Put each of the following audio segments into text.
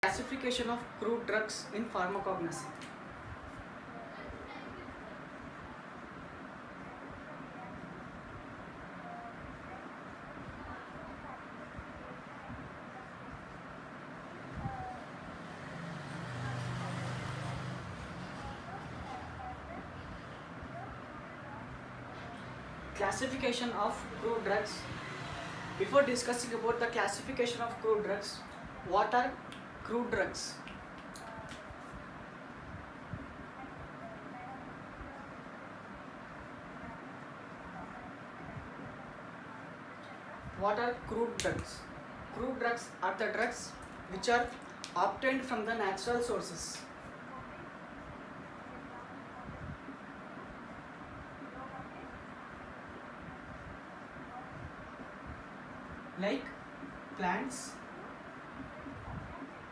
Classification of crude drugs in pharmacognosy. Classification of crude drugs. Before discussing about the classification of crude drugs, what are crude drugs? What are crude drugs? Crude drugs are the drugs which are obtained from the natural sources. Like plants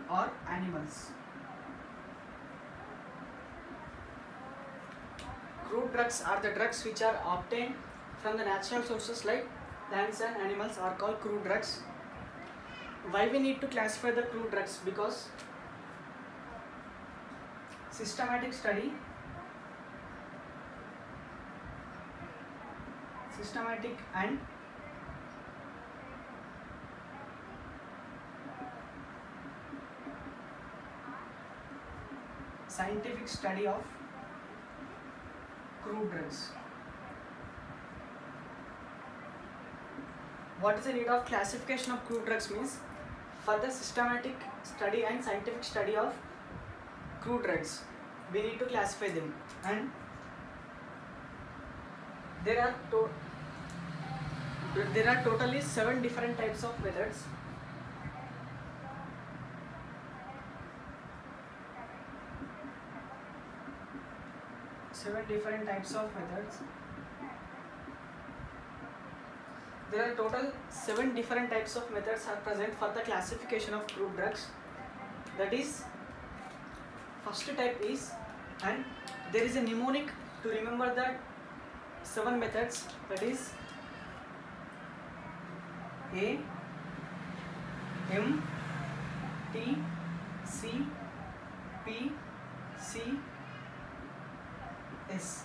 or animals. Crude drugs are the drugs which are obtained from the natural sources like plants and animals are called crude drugs. Why we need to classify the crude drugs? Because systematic and scientific study of crude drugs. What is the need of classification of crude drugs means? For the systematic study and scientific study of crude drugs, we need to classify them, and there are totally 7 different types of methods. There are total 7 different types of methods are present for the classification of crude drugs. That is, first type is, and there is a mnemonic to remember the 7 methods. That is A, M, T, C, P, C, S.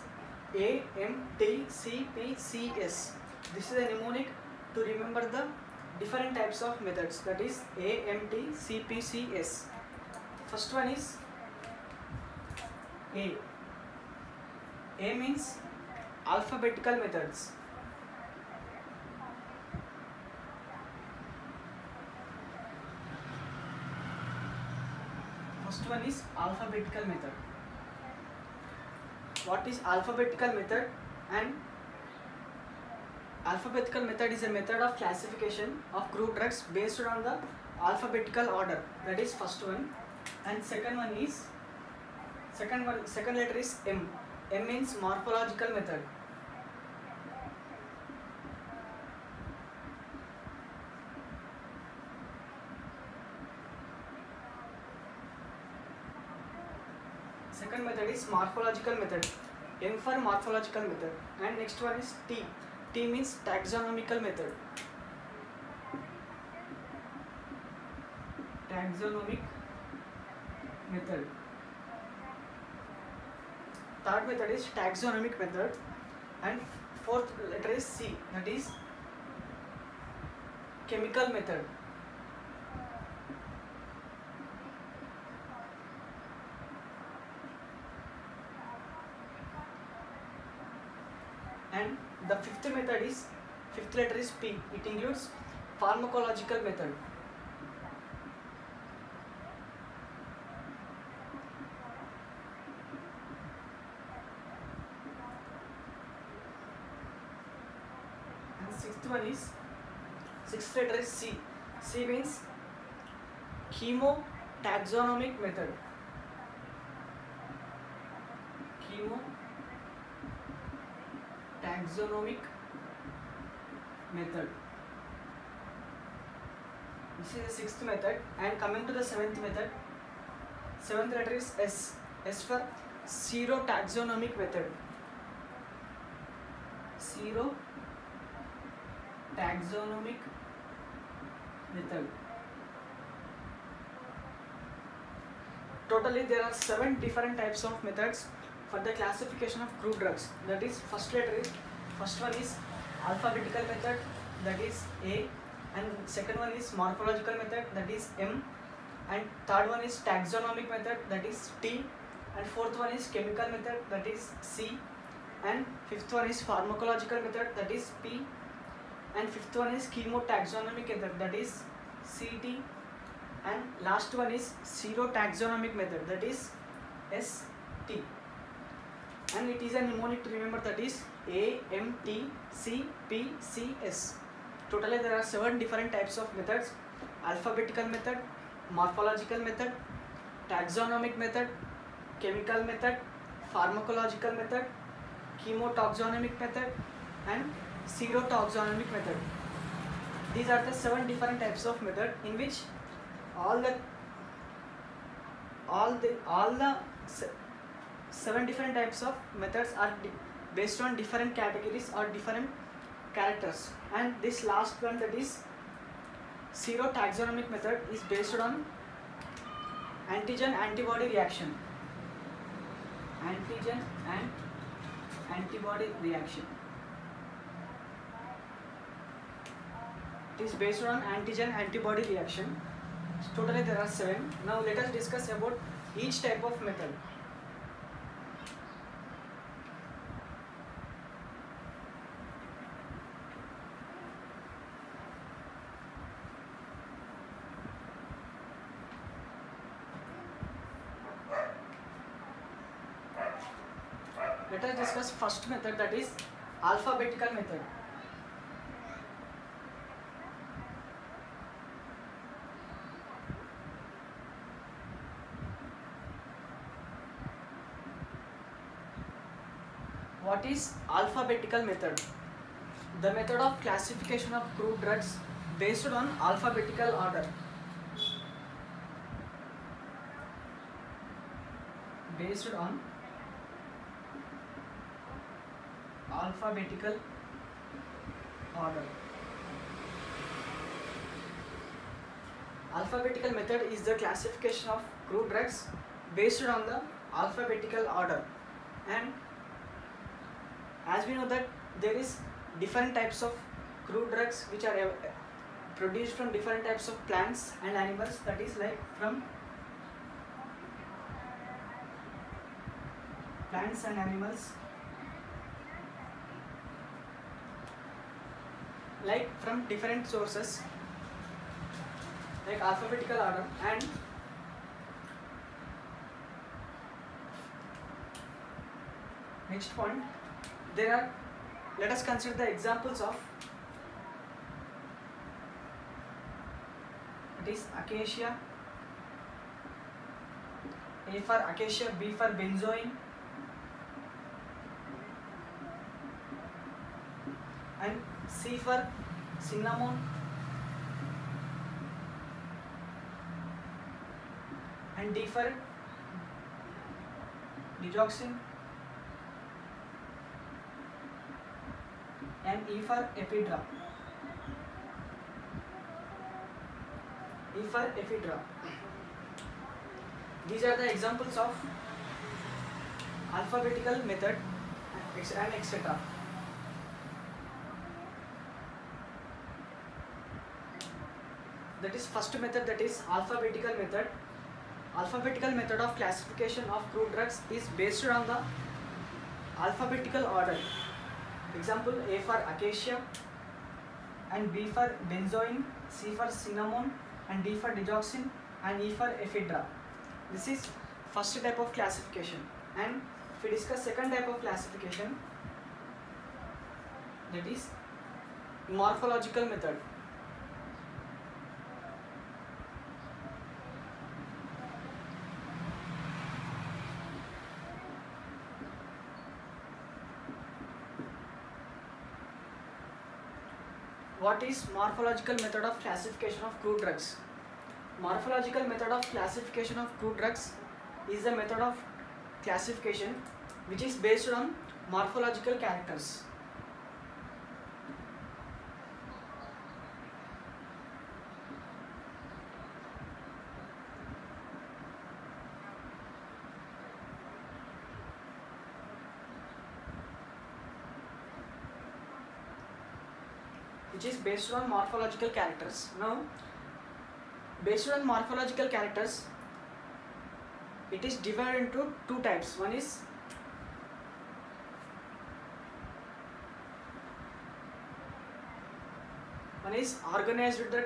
A, M, T, C, P, C, S. This is a mnemonic to remember the different types of methods. That is A, M, T, C, P, C, S. First one is A. A means alphabetical methods. First one is alphabetical method. What is alphabetical method? And alphabetical method is a method of classification of crude drugs based on the alphabetical order. That is first one. And second letter is M. M means morphological method. Second method is morphological method. M for morphological method. And next one is T. T means taxonomical method. Taxonomic method. Third method is taxonomic method. And fourth letter is C. That is chemical method. And the fifth letter is P. It includes pharmacological method. And sixth letter is C. C means chemotaxonomic method. Taxonomic method. This is the sixth method. And coming to the seventh method, seventh letter is S. S for serotaxonomic method. Serotaxonomic method. totally there are 7 different types of methods for the classification of crude drugs. That is, first one is alphabetical method, that is A, and second one is morphological method, that is M, and third one is taxonomic method, that is T, and fourth one is chemical method, that is C, and fifth one is pharmacological method, that is P, and fifth one is chemotaxonomic method, that is CT, and last one is serotaxonomic method, that is ST. And it is a mnemonic to remember, that is AMTCPCS. Totally there are 7 different types of methods: alphabetical method, morphological method, taxonomic method, chemical method, pharmacological method, chemotaxonomic method, and serotaxonomic method. These are the 7 different types of method in which all the 7 different types of methods are based on different categories or different characters. And this last one, that is serotaxonomic method, is based on antigen antibody reaction. Antigen and antibody reaction. It is based on antigen antibody reaction. Totally there are 7. Now let us discuss about each type of method. Let us discuss first method, that is alphabetical method. What is alphabetical method? The method of classification of crude drugs based on alphabetical order. Based on alphabetical order. Alphabetical method is the classification of crude drugs based on the alphabetical order. And as we know that there is different types of crude drugs which are produced from different types of plants and animals, that is like from plants and animals, like from different sources, like alphabetical order. And next point, there are, let us consider the examples of, it is acacia, A for acacia, B for benzoin, and C for cinnamon, and D for digoxin, and E for ephedra. E for ephedra. These are the examples of alphabetical method and etc. That is first method, that is alphabetical method. Alphabetical method of classification of crude drugs is based on the alphabetical order. Example, A for acacia, and B for benzoin, C for cinnamon, and D for digoxin, and E for ephedra. This is first type of classification. And if we discuss second type of classification, that is morphological method. What is morphological method of classification of crude drugs? Morphological method of classification of crude drugs is the method of classification which is based on morphological characters. which is based on morphological characters. Now, based on morphological characters, it is divided into two types. One is organized drug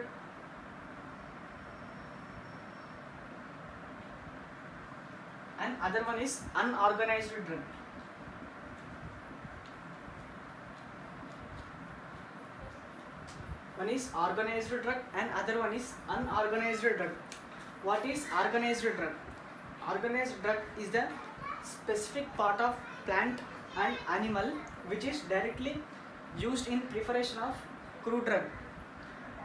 and other one is unorganized drug. One is organized drug and other one is unorganized drug. What is organized drug? Organized drug is the specific part of plant and animal which is directly used in preparation of crude drug.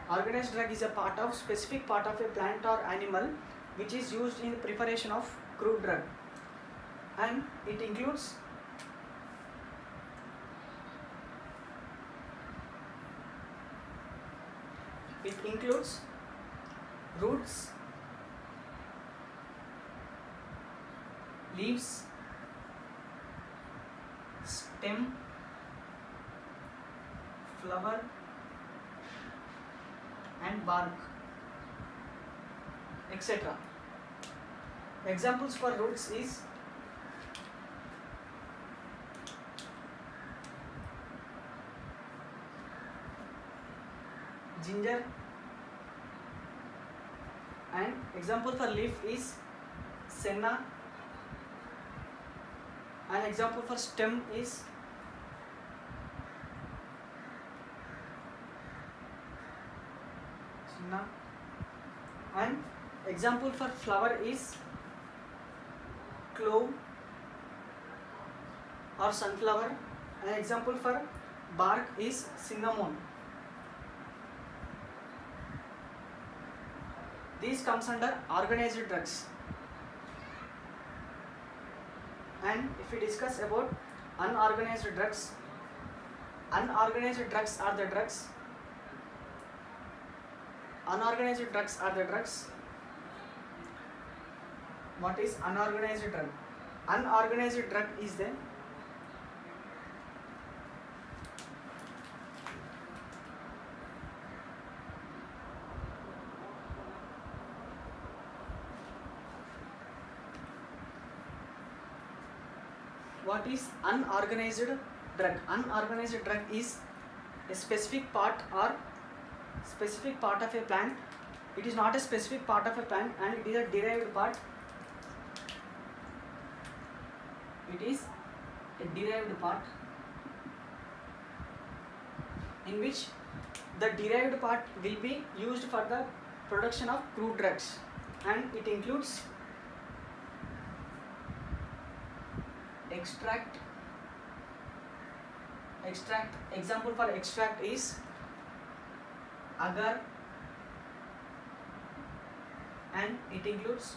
Organized drug is a specific part of a plant or animal which is used in preparation of crude drug, and it includes roots, leaves, stem, flower and bark, etc. Examples for roots is ginger, and example for leaf is senna, and example for stem is senna, and example for flower is clove or sunflower, and example for bark is cinnamon. These comes under organized drugs. And if we discuss about unorganized drugs are the drugs. Unorganized drugs are the drugs. What is unorganized drug? Unorganized drug is the what is unorganized drug? Unorganized drug is a specific part of a plant. It is not a specific part of a plant and it is a derived part. It is a derived part in which the derived part will be used for the production of crude drugs, and it includes extract. Example for extract is agar, and it includes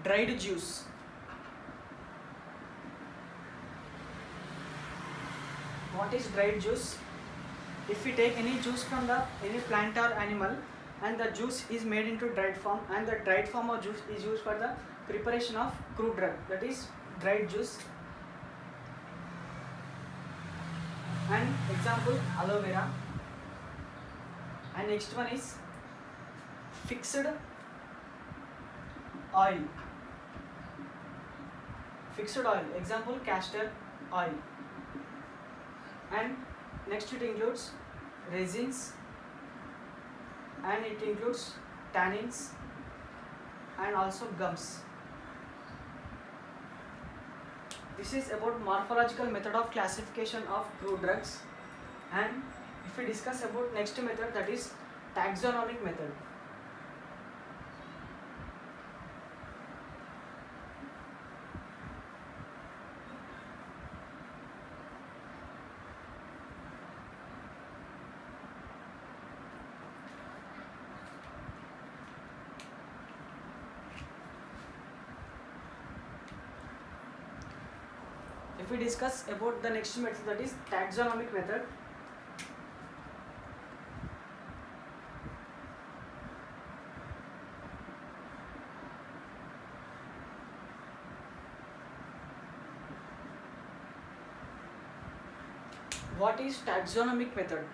dried juice. What is dried juice? If we take any juice from any plant or animal and the juice is made into dried form, and the dried form of juice is used for the preparation of crude drug, that is dried juice. And example aloe vera, and next one is fixed oil. Example castor oil. And next it includes resins, and it includes tannins and also gums. This is about morphological method of classification of crude drugs. And if we discuss about next method, that is taxonomic method. If we discuss about the next method, that is taxonomic method. What is taxonomic method?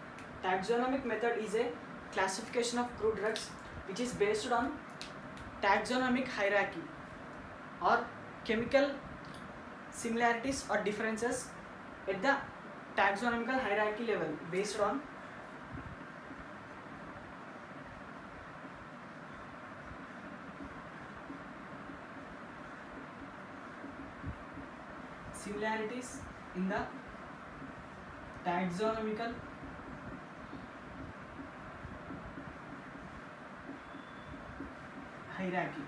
Taxonomic method is a classification of crude drugs which is based on taxonomic hierarchy or chemical similarities or differences at the taxonomical hierarchy level based on similarities in the taxonomical hierarchy.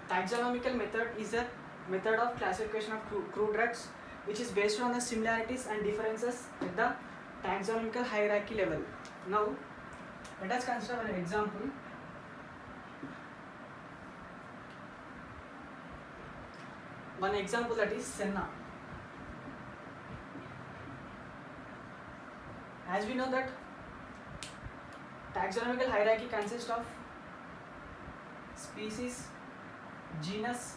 Taxonomical method is a method of classification of crude drugs which is based on the similarities and differences at the taxonomical hierarchy level. Now let us consider an example. One example, that is Senna. As we know that taxonomical hierarchy consists of species, genus,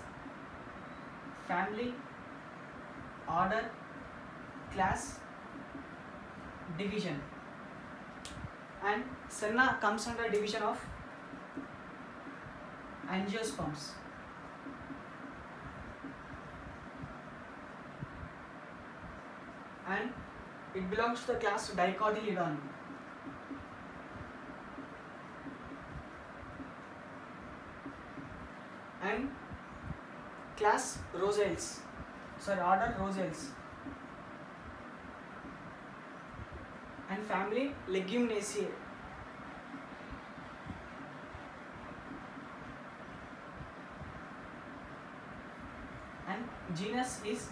family, order, class, division, and Senna comes under division of angiosperms. And it belongs to the class Dicotyledon. And class Rosales, order Rosales, and family Leguminaceae. And genus is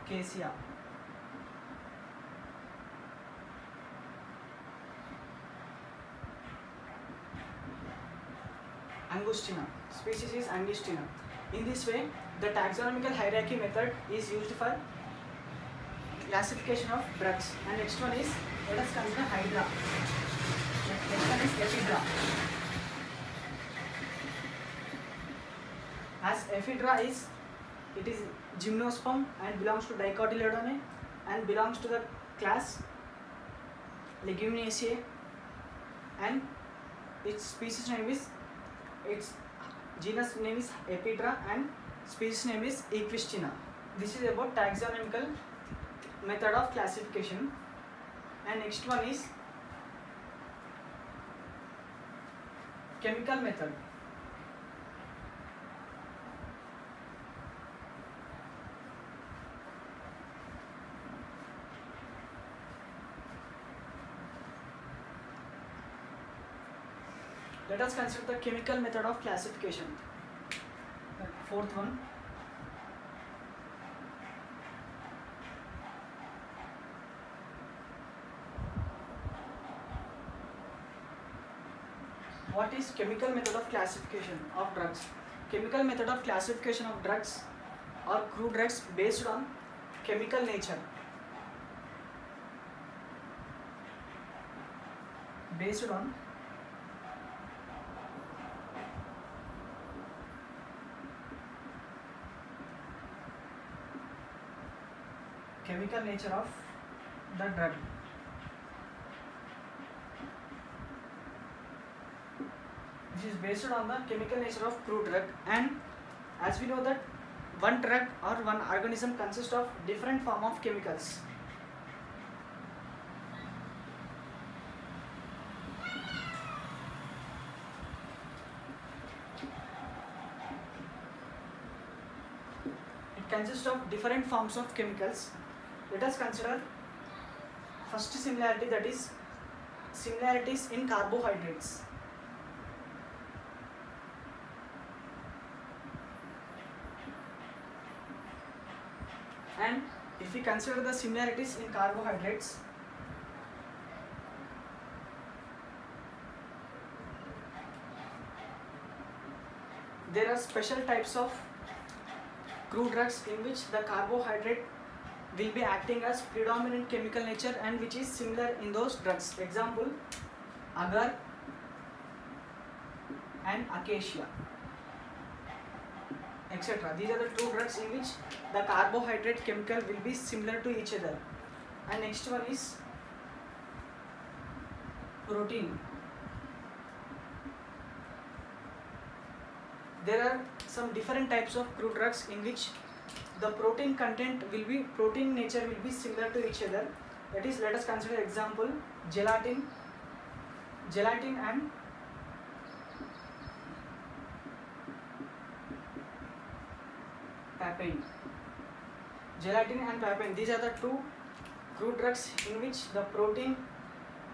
Cassia. Angostina. Species is Angostina. In this way, the taxonomical hierarchy method is used for classification of drugs. And next one is, let us consider Hydra. Next one is Ephedra. As Ephedra is, it is gymnosperm and belongs to Dicotyledon and belongs to the class Leguminaceae, and its species name is, its genus name is Ephedra and species name is Equistina. This is about taxonomical method of classification. And next one is chemical method. Let us consider the chemical method of classification. Fourth one. What is chemical method of classification of drugs? Chemical method of classification of drugs or crude drugs based on chemical nature. Based on chemical nature of the drug. This is based on the chemical nature of crude drug, and as we know that one drug or one organism consists of different form of chemicals. It consists of different forms of chemicals. Let us consider first similarity, that is similarities in carbohydrates. And if we consider the similarities in carbohydrates, there are special types of crude drugs in which the carbohydrate will be acting as predominant chemical nature and which is similar in those drugs. Example, agar and acacia. etc. These are the two drugs in which the carbohydrate chemical will be similar to each other. And next one is protein. There are some different types of crude drugs in which the protein nature will be similar to each other. That is, let us consider example gelatin and papain. Gelatin and papain, these are the two crude drugs in which the protein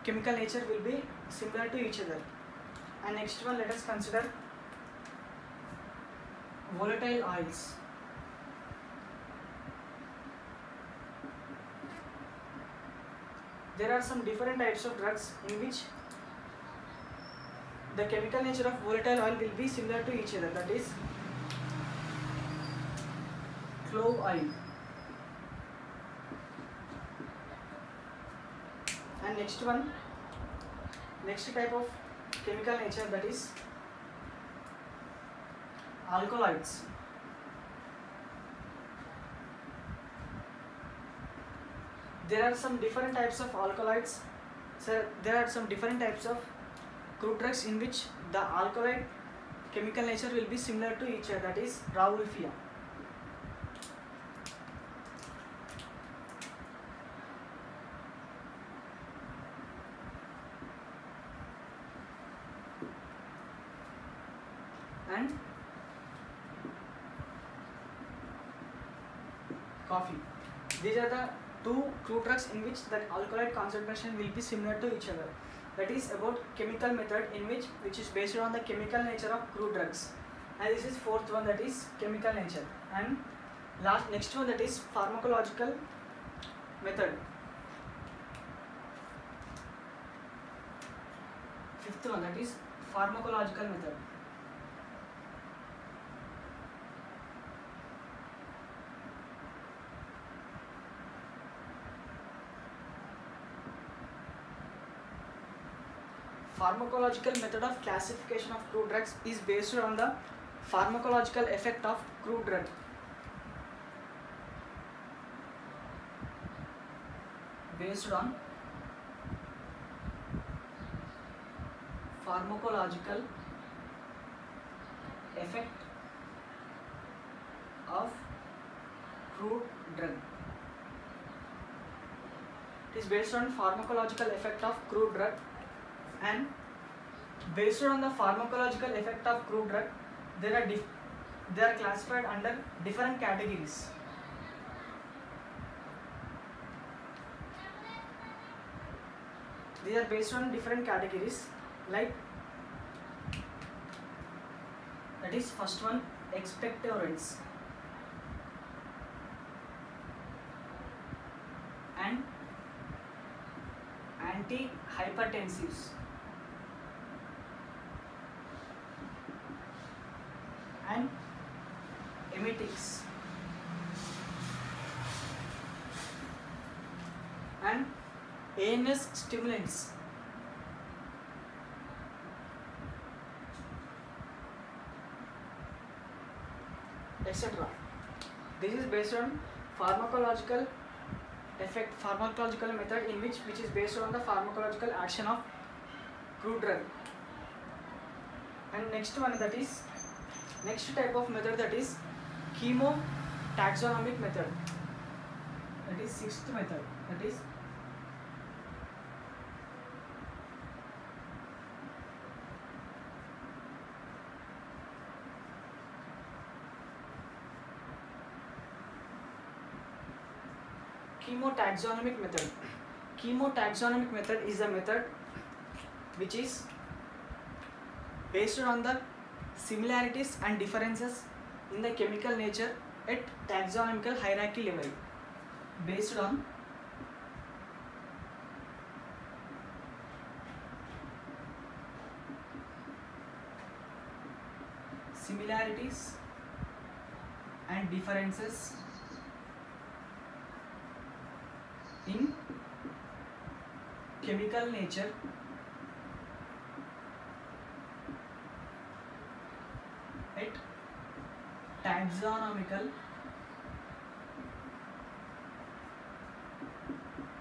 chemical nature will be similar to each other. And next one, let us consider volatile oils. There are some different types of drugs in which the chemical nature of volatile oil will be similar to each other. That is clove oil. And next type of chemical nature, that is alkaloids. There are some different types of alkaloids. So there are some different types of crude drugs in which the alkaloid chemical nature will be similar to each other. That is Raulifia. And coffee. These are the two crude drugs in which the alkaloid concentration will be similar to each other. That is about chemical method in which is based on the chemical nature of crude drugs. And this is fourth one, that is chemical nature. And next one, that is pharmacological method. Fifth one, that is pharmacological method. Pharmacological method of classification of crude drugs is based on the pharmacological effect of crude drug. Based on pharmacological effect of crude drug. It is based on pharmacological effect of crude drug. And based on the pharmacological effect of crude drug, they are classified under different categories. These are based on different categories, like, that is first one, expectorants and antihypertensives and emetics and ANS stimulants. Etc. This is based on pharmacological method in which is based on the pharmacological action of crude drug. And next one, that is next type of method, that is chemotaxonomic method. That is sixth method. That is chemotaxonomic method. Chemotaxonomic method is a method which is based on the similarities and differences in the chemical nature at taxonomical hierarchy level. Based on similarities and differences in chemical nature at taxonomical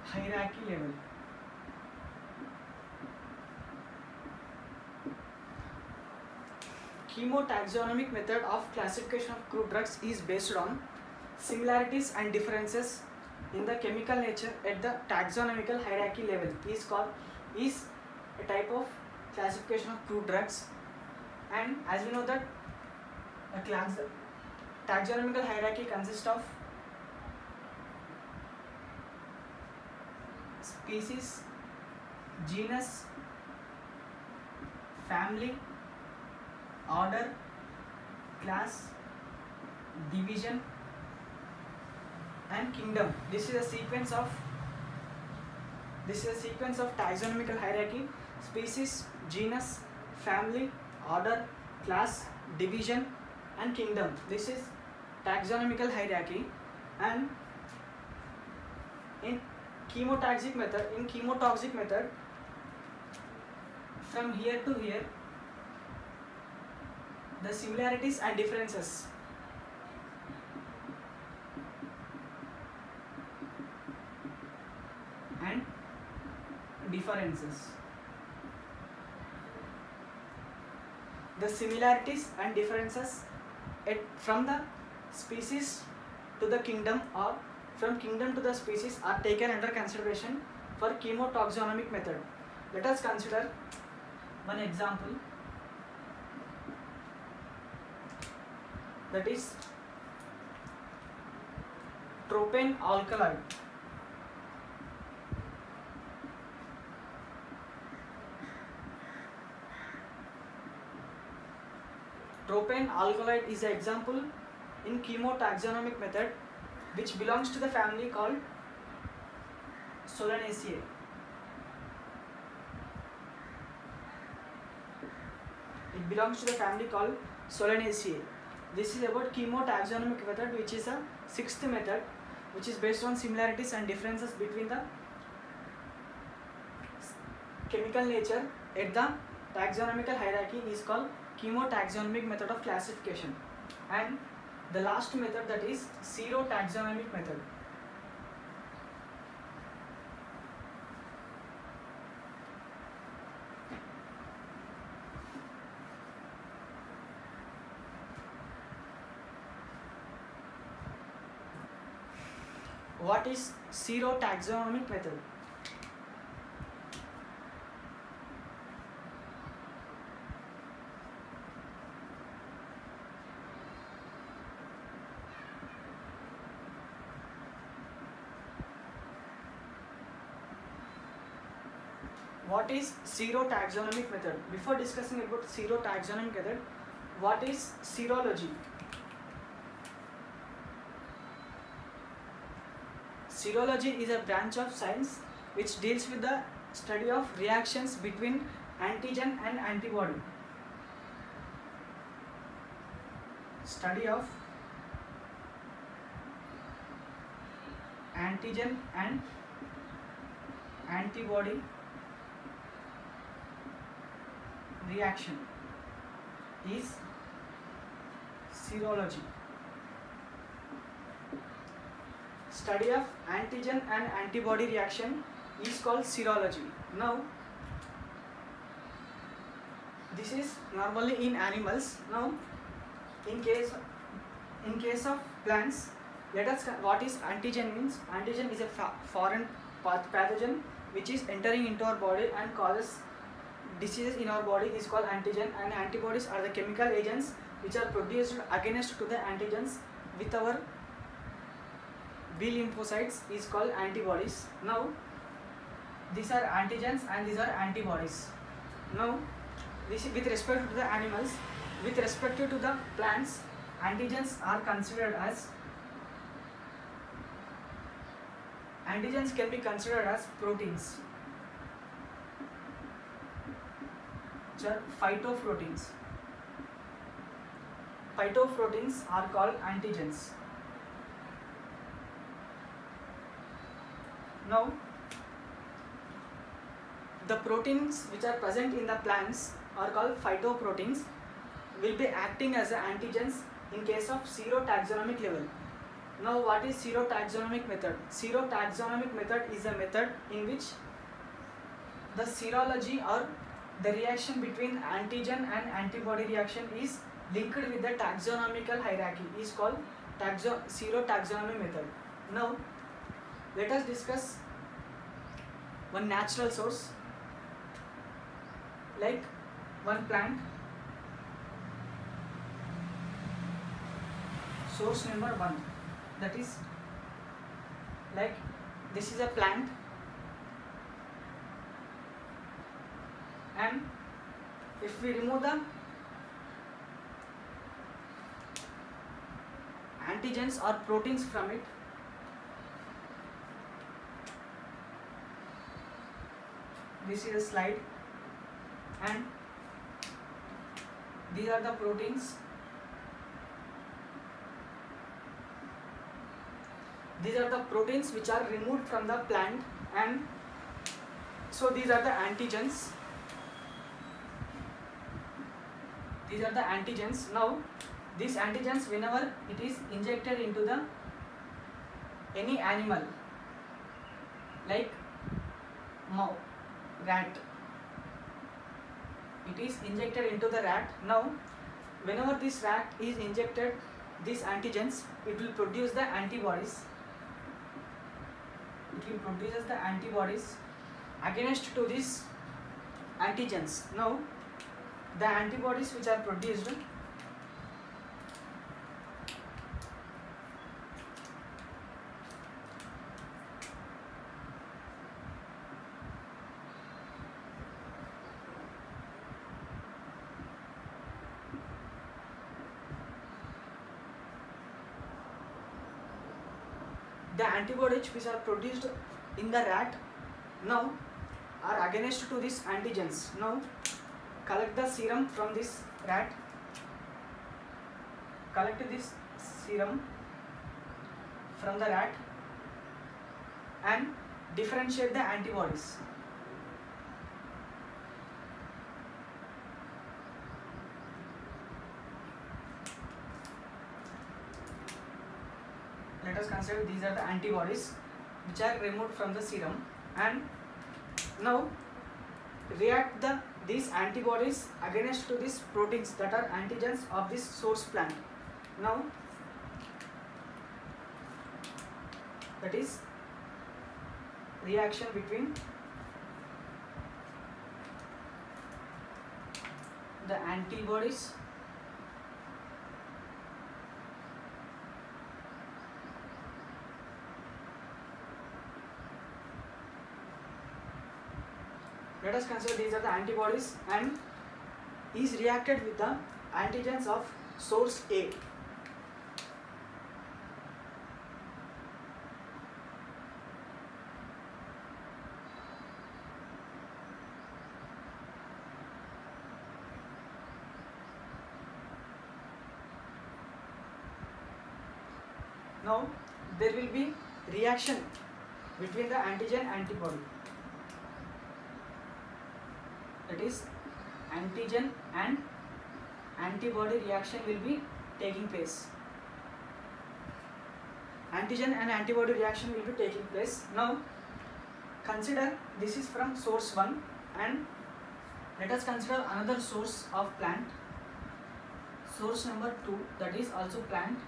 hierarchy level. Chemotaxonomic method of classification of crude drugs is based on similarities and differences in the chemical nature at the taxonomical hierarchy level. Is a type of classification of crude drugs, and as we know that a taxonomical hierarchy consists of species, genus, family, order, class, division and kingdom. This is a sequence of taxonomical hierarchy: species, genus, family, order, class, division and kingdom. This is taxonomical hierarchy. And in chemotoxic method, from here to here, the similarities and differences from the species to the kingdom or from kingdom to the species are taken under consideration for chemotaxonomic method. Let us consider one example, that is tropane alkaloid. Tropane alkaloid is an example in chemotaxonomic method which belongs to the family called Solanaceae. It belongs to the family called Solanaceae. This is about chemotaxonomic method, which is a sixth method, which is based on similarities and differences between the chemical nature at the taxonomical hierarchy, is called chemotaxonomic method of classification. And the last method, that is serotaxonomic method. What is serotaxonomic method? What is serotaxonomic method? Before discussing about serotaxonomic method, what is serology? Serology is a branch of science which deals with the study of reactions between antigen and antibody. Study of antigen and antibody reaction is serology. Study of antigen and antibody reaction is called serology. Now, this is normally in animals. Now, in case of plants, let us, what is antigen means? Antigen is a foreign pathogen which is entering into our body and causes diseases in our body, is called antigen, and antibodies are the chemical agents which are produced against to the antigens with our B lymphocytes, is called antibodies. Now, these are antigens and these are antibodies. Now, this is with respect to the animals. With respect to the plants, antigens are considered as, antigens can be considered as proteins, which are phytoproteins. Phytoproteins are called antigens. Now, the proteins which are present in the plants are called phytoproteins, will be acting as antigens in case of zero taxonomic level. Now what is zero taxonomic method? Zero taxonomic method is a method in which the serology or the reaction between antigen and antibody reaction is linked with the taxonomical hierarchy, is called zero taxonomy method. Now let us discuss one natural source, like one plant. Source number 1, that is like this is a plant, and if we remove the antigens or proteins from it, this is a slide, and these are the proteins. These are the proteins which are removed from the plant, and so these are the antigens. These are the antigens. Now these antigens, whenever it is injected into the any animal like rat, it is injected into the rat. Now whenever this rat is injected these antigens, it will produce the antibodies. It will produce the antibodies against to these antigens. Now the antibodies which are produced, the antibodies which are produced in the rat now are against to these antigens. Now collect the serum from this rat, collect this serum from the rat and differentiate the antibodies. Let us consider these are the antibodies which are removed from the serum, and now react these antibodies against to these proteins that are antigens of this source plant. Now that is reaction between the antibodies let us consider these are the antibodies and is reacted with the antigens of source A. Now there will be reaction between the antigen antibody, that is antigen and antibody reaction will be taking place. Antigen and antibody reaction will be taking place. Now consider this is from source 1 and let us consider another source of plant, source number 2, that is also plant,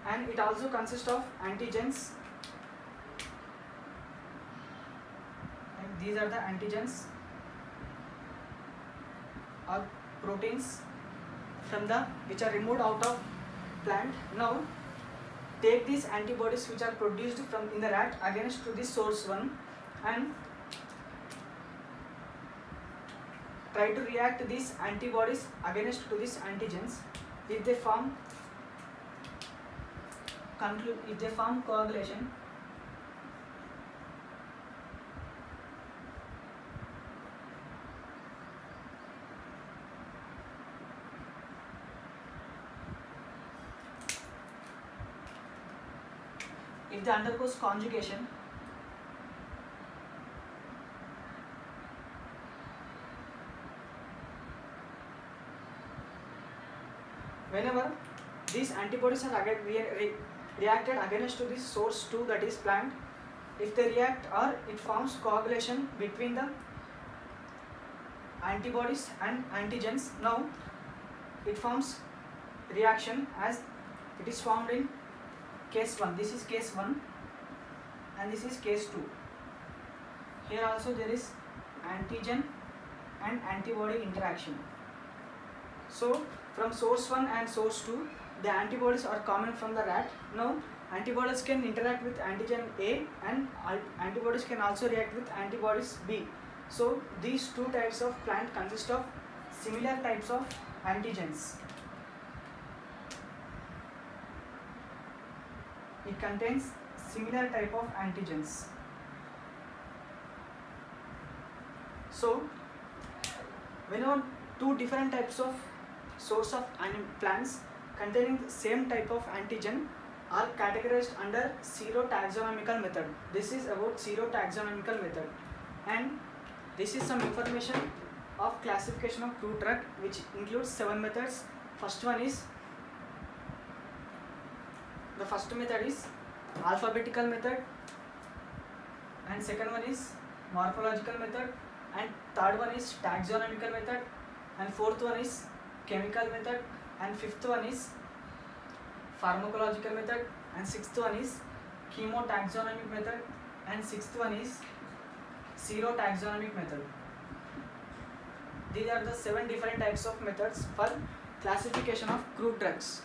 and it also consists of antigens, and these are the antigens or proteins from the which are removed out of plant. Now take these antibodies which are produced from in the rat against to this source 1 and try to react these antibodies against to these antigens. If they form coagulation, if they undergoes conjugation, whenever these antibodies are reacted against to the source 2, that is plant, if they react or it forms coagulation between the antibodies and antigens, now it forms reaction as it is formed in case 1. This is case 1 and this is case 2. Here also there is antigen and antibody interaction. So from source 1 and source 2, the antibodies are common from the rat. Now antibodies can interact with antigen A and antibodies can also react with antibodies B. So these two types of plant consist of similar types of antigens. It contains similar type of antigens. So whenever two different types of source of plants containing the same type of antigen are categorized under serotaxonomical method. This is about serotaxonomical method, and this is some information of classification of crude drug, which includes 7 methods. First method is alphabetical method, and second one is morphological method, and third one is taxonomical method, and fourth one is chemical method, and fifth one is pharmacological method, and sixth one is chemotaxonomic method, and sixth one is serotaxonomic method. These are the 7 different types of methods for classification of crude drugs.